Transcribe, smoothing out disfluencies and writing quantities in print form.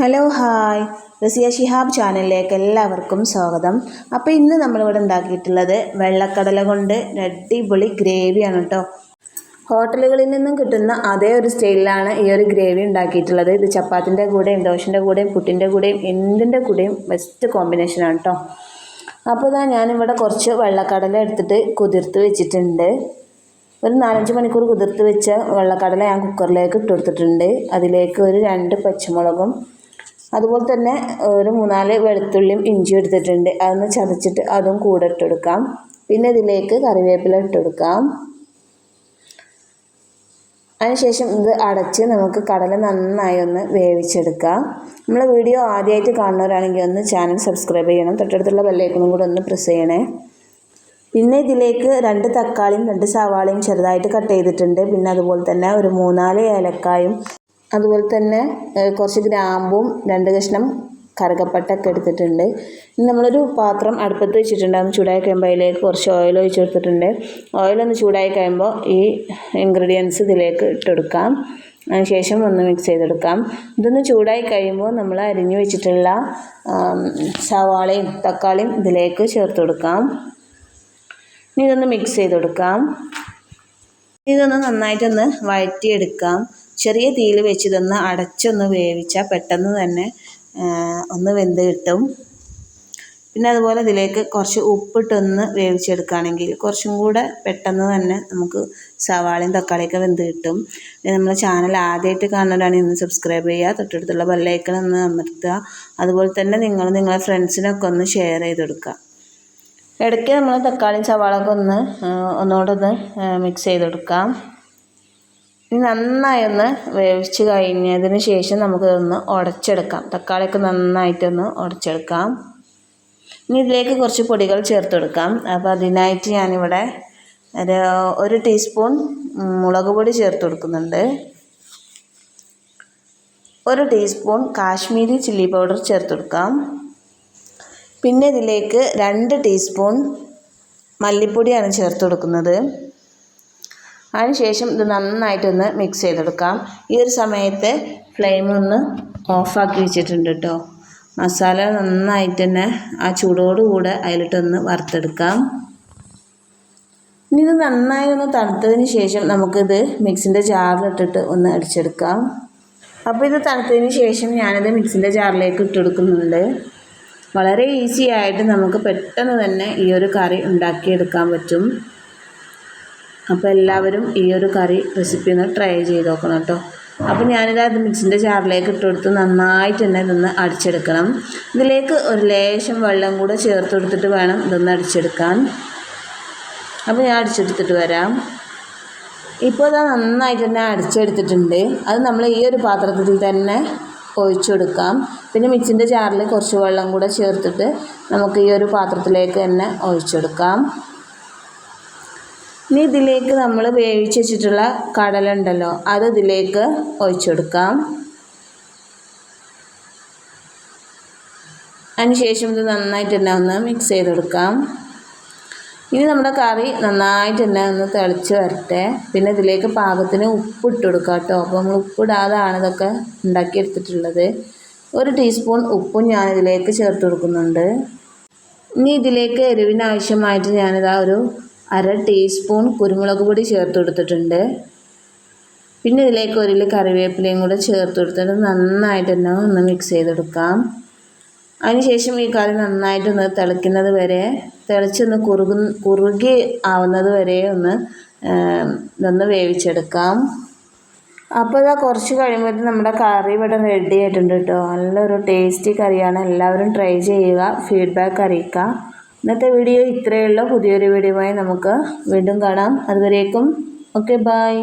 Hello hi Raziya Shihab ചാനലിലേക്ക് എല്ലാവർക്കും സ്വാഗതം. അപ്പോൾ ഇന്ന് നമ്മളിവിടെ ഉണ്ടാക്കിയിട്ടുള്ളത് വെള്ളക്കടല കൊണ്ട് അടിപൊളി ഗ്രേവിയാണ് കേട്ടോ. ഹോട്ടലുകളിൽ നിന്നും കിട്ടുന്ന അതേ ഒരു സ്റ്റൈലിലാണ് ഈ ഒരു ഗ്രേവി ഉണ്ടാക്കിയിട്ടുള്ളത്. ഇത് ചപ്പാത്തിൻ്റെ കൂടെയും ദോശൻ്റെ കൂടെയും പുട്ടിൻ്റെ കൂടെയും എന്തിൻ്റെ കൂടെയും ബെസ്റ്റ് കോമ്പിനേഷനാണ് കേട്ടോ. അപ്പോൾ ഞാനിവിടെ കുറച്ച് വെള്ളക്കടല എടുത്തിട്ട് കുതിർത്ത് വെച്ചിട്ടുണ്ട്. ഒരു 4-5 മണിക്കൂർ കുതിർത്ത് വെച്ച വെള്ളക്കടല ഞാൻ കുക്കറിലേക്ക് ഇട്ട് കൊടുത്തിട്ടുണ്ട്. അതിലേക്ക് ഒരു 2 പച്ചമുളകും അതുപോലെ തന്നെ ഒരു 3-4 വെളുത്തുള്ളിയും ഇഞ്ചിയും എടുത്തിട്ടുണ്ട്. അതൊന്ന് ചതച്ചിട്ട് അതും കൂടെ ഇട്ടെടുക്കാം. പിന്നെ ഇതിലേക്ക് കറിവേപ്പില ഇട്ടെടുക്കാം. അതിനുശേഷം ഇത് അടച്ച് നമുക്ക് കടല നന്നായി ഒന്ന് വേവിച്ചെടുക്കാം. നമ്മളെ വീഡിയോ ആദ്യമായിട്ട് കാണുന്നവരാണെങ്കിൽ ഒന്ന് ചാനൽ സബ്സ്ക്രൈബ് ചെയ്യണം. തൊട്ടടുത്തുള്ള ബെല്ലൈക്കണും കൂടെ ഒന്ന് പ്രസ് ചെയ്യണേ. പിന്നെ ഇതിലേക്ക് 2 തക്കാളിയും 2 സവാളയും ചെറുതായിട്ട് കട്ട് ചെയ്തിട്ടുണ്ട്. പിന്നെ അതുപോലെ തന്നെ ഒരു 3-4 ഏലക്കായും അതുപോലെ തന്നെ കുറച്ച് ഗ്രാമ്പും 2 കഷ്ണം കറുകപ്പട്ടയൊക്കെ എടുത്തിട്ടുണ്ട്. ഇനി നമ്മളൊരു പാത്രം അടുപ്പത്ത് വെച്ചിട്ടുണ്ട്. അതൊന്ന് ചൂടായി കഴിയുമ്പോൾ അതിലേക്ക് കുറച്ച് ഓയിൽ ഒഴിച്ച് കൊടുത്തിട്ടുണ്ട്. ഓയിലൊന്ന് ചൂടായി കഴിയുമ്പോൾ ഈ ഇൻഗ്രീഡിയൻസ് ഇതിലേക്ക് ഇട്ടെടുക്കാം. അതിനുശേഷം ഒന്ന് മിക്സ് ചെയ്തെടുക്കാം. ഇതൊന്ന് ചൂടായി കഴിയുമ്പോൾ നമ്മൾ അരിഞ്ഞു വെച്ചിട്ടുള്ള സവാളയും തക്കാളിയും ഇതിലേക്ക് ചേർത്ത് കൊടുക്കാം. ഇനി ഇതൊന്ന് മിക്സ് ചെയ്ത് കൊടുക്കാം. ഇതൊന്ന് നന്നായിട്ടൊന്ന് വഴറ്റിയെടുക്കാം. ചെറിയ തീയിൽ വെച്ച് ഇതൊന്ന് അടച്ചൊന്ന് വേവിച്ചാൽ പെട്ടെന്ന് തന്നെ ഒന്ന് വെന്ത് കിട്ടും. പിന്നെ അതുപോലെ ഇതിലേക്ക് കുറച്ച് ഉപ്പിട്ടൊന്ന് വേവിച്ചെടുക്കുകയാണെങ്കിൽ കുറച്ചും കൂടെ പെട്ടെന്ന് തന്നെ നമുക്ക് സവാളയും തക്കാളിയൊക്കെ വെന്ത് കിട്ടും. നമ്മളെ ചാനൽ ആദ്യമായിട്ട് കാണുന്നവരാണെങ്കിൽ ഒന്ന് സബ്സ്ക്രൈബ് ചെയ്യുക. തൊട്ടടുത്തുള്ള ബെല്ലൈക്കൺ ഒന്ന് അമർത്തുക. അതുപോലെ തന്നെ നിങ്ങളെ ഫ്രണ്ട്സിനൊക്കെ ഒന്ന് ഷെയർ ചെയ്ത് കൊടുക്കുക. ഇടയ്ക്ക് നമ്മൾ തക്കാളിയും സവാളൊക്കെ ഒന്നുകൂടെ മിക്സ് ചെയ്ത് കൊടുക്കാം. ഇനി നന്നായി ഒന്ന് വേവിച്ച് കഴിഞ്ഞതിന് ശേഷം നമുക്കിതൊന്ന് ഉടച്ചെടുക്കാം. തക്കാളിയൊക്കെ നന്നായിട്ടൊന്ന് ഉടച്ചെടുക്കാം. ഇനി ഇതിലേക്ക് കുറച്ച് പൊടികൾ ചേർത്ത് കൊടുക്കാം. അപ്പോൾ അതിനായിട്ട് ഞാനിവിടെ 1 ടീസ്പൂൺ മുളക് പൊടി ചേർത്ത് കൊടുക്കുന്നുണ്ട്. 1 ടീസ്പൂൺ കാശ്മീരി ചില്ലി പൗഡർ ചേർത്ത് കൊടുക്കാം. പിന്നെ ഇതിലേക്ക് 2 ടീസ്പൂൺ മല്ലിപ്പൊടിയാണ് ചേർത്ത് കൊടുക്കുന്നത്. അതിനുശേഷം ഇത് നന്നായിട്ടൊന്ന് മിക്സ് ചെയ്തെടുക്കാം. ഈ ഒരു സമയത്ത് ഫ്ലെയിം ഒന്ന് ഓഫാക്കി വെച്ചിട്ടുണ്ട് കേട്ടോ. മസാല നന്നായിട്ട് തന്നെ ആ ചൂടോടുകൂടെ അതിലിട്ടൊന്ന് വറുത്തെടുക്കാം. ഇനി ഇത് നന്നായി ഒന്ന് തണുത്തതിന് ശേഷം നമുക്കിത് മിക്സിൻ്റെ ജാറിലിട്ടിട്ട് ഒന്ന് അടിച്ചെടുക്കാം. അപ്പോൾ ഇത് തണുത്തതിന് ശേഷം ഞാനിത് മിക്സിൻ്റെ ജാറിലേക്ക് ഇട്ടെടുക്കുന്നുണ്ട്. വളരെ ഈസി ആയിട്ട് നമുക്ക് പെട്ടെന്ന് തന്നെ ഈ ഒരു കറി ഉണ്ടാക്കിയെടുക്കാൻ പറ്റും. അപ്പോൾ എല്ലാവരും ഈ ഒരു കറി റെസിപ്പി ഒന്ന് ട്രൈ ചെയ്ത് നോക്കണം കേട്ടോ. അപ്പോൾ ഞാനിത് മിക്സിൻ്റെ ജാറിലേക്ക് ഇട്ടെടുത്ത് നന്നായിട്ട് തന്നെ ഇതൊന്ന് അടിച്ചെടുക്കണം. ഇതിലേക്ക് ഒരു ലേശം വെള്ളം കൂടെ ചേർത്ത് കൊടുത്തിട്ട് വേണം ഇതൊന്ന് അടിച്ചെടുക്കാൻ. അപ്പോൾ ഞാൻ അടിച്ചെടുത്തിട്ട് വരാം. ഇപ്പോൾ ഇത് നന്നായിട്ട് തന്നെ അടിച്ചെടുത്തിട്ടുണ്ട്. അത് നമ്മൾ ഈ ഒരു പാത്രത്തിൽ തന്നെ ഒഴിച്ചെടുക്കാം. പിന്നെ മിക്സിൻ്റെ ജാറിൽ കുറച്ച് വെള്ളം കൂടെ ചേർത്തിട്ട് നമുക്ക് ഈ ഒരു പാത്രത്തിലേക്ക് തന്നെ ഒഴിച്ചെടുക്കാം. ഇനി ഇതിലേക്ക് നമ്മൾ വേവിച്ച് വെച്ചിട്ടുള്ള കടല ഉണ്ടല്ലോ, അത് ഇതിലേക്ക് ഒഴിച്ചെടുക്കാം. അതിനുശേഷം ഇത് നന്നായിട്ട് തന്നെ ഒന്ന് മിക്സ് ചെയ്തെടുക്കാം. ഇനി നമ്മുടെ കറി നന്നായിട്ട് തന്നെ ഒന്ന് തിളച്ച് വരട്ടെ. പിന്നെ ഇതിലേക്ക് പാകത്തിന് ഉപ്പ് ഇട്ട് കൊടുക്കാം കേട്ടോ. അപ്പോൾ നമ്മൾ ഉപ്പിടാതാണ് ഇതൊക്കെ ഉണ്ടാക്കിയെടുത്തിട്ടുള്ളത്. 1 ടീസ്പൂൺ ഉപ്പും ഞാനിതിലേക്ക് ചേർത്ത് കൊടുക്കുന്നുണ്ട്. ഇനി ഇതിലേക്ക് എരിവിന് ആവശ്യമായിട്ട് ഞാനിതാ ഒരു 1/2 ടീസ്പൂൺ കുരുമുളക് പൊടി ചേർത്ത് കൊടുത്തിട്ടുണ്ട്. പിന്നെ ഇതിലേക്ക് 1 കറിവേപ്പിലയും കൂടെ ചേർത്ത് കൊടുത്തിട്ട് നന്നായിട്ട് തന്നെ ഒന്ന് മിക്സ് ചെയ്തെടുക്കാം. അതിനുശേഷം ഈ കറി നന്നായിട്ടൊന്ന് തിളയ്ക്കുന്നത് വരെ തിളച്ചൊന്ന് കുറുകി ആവുന്നത് വരെ ഇതൊന്ന് വേവിച്ചെടുക്കാം. അപ്പോൾ ഇതാ കുറച്ച് കഴിയുമ്പോഴത്തേക്കും നമ്മുടെ കറി ഇവിടെ റെഡി ആയിട്ടുണ്ട് കേട്ടോ. നല്ലൊരു ടേസ്റ്റി കറിയാണ്. എല്ലാവരും ട്രൈ ചെയ്യുക, ഫീഡ്ബാക്ക് അറിയിക്കുക. ഇന്നത്തെ വീഡിയോ ഇത്രയേ ഉള്ളൂ. പുതിയൊരു വീഡിയോയുമായി നമുക്ക് വീണ്ടും കാണാം. അതുവരേക്കും ഓക്കെ, ബൈ.